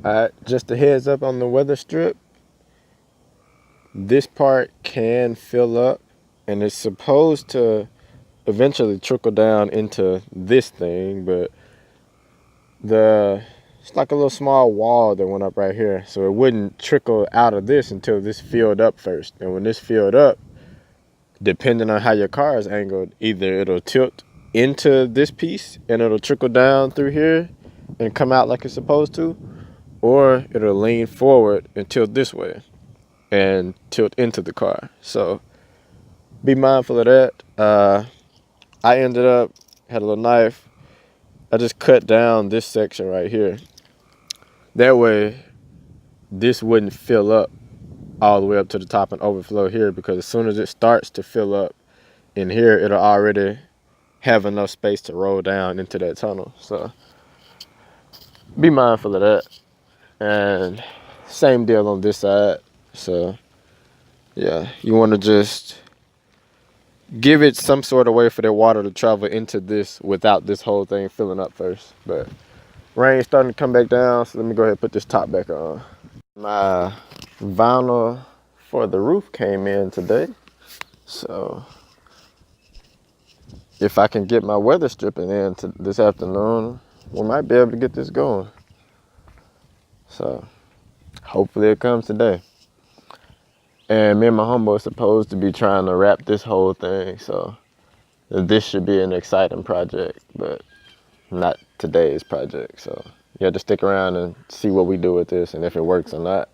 Alright, just a heads up on the weather strip. This part can fill up and it's supposed to eventually trickle down into this thing, but it's like a little small wall that went up right here, so it wouldn't trickle out of this until this filled up first. And when this filled up, depending on how your car is angled, either it'll tilt into this piece and it'll trickle down through here and come out like it's supposed to, or it'll lean forward and tilt this way and tilt into the car. So be mindful of that. I ended up, had a little knife, I just cut down this section right here. That way this wouldn't fill up all the way up to the top and overflow here, because as soon as it starts to fill up in here, it'll already have enough space to roll down into that tunnel. So be mindful of that. And same deal on this side. So yeah, you want to just give it some sort of way for that water to travel into this without this whole thing filling up first. But rain's starting to come back down, so let me go ahead and put this top back on. My vinyl for the roof came in today, so if I can get my weather stripping in this afternoon, we might be able to get this going. So hopefully it comes today. And me and my homeboy are supposed to be trying to wrap this whole thing, so this should be an exciting project, but not today's project. So you have to stick around and see what we do with this and if it works or not.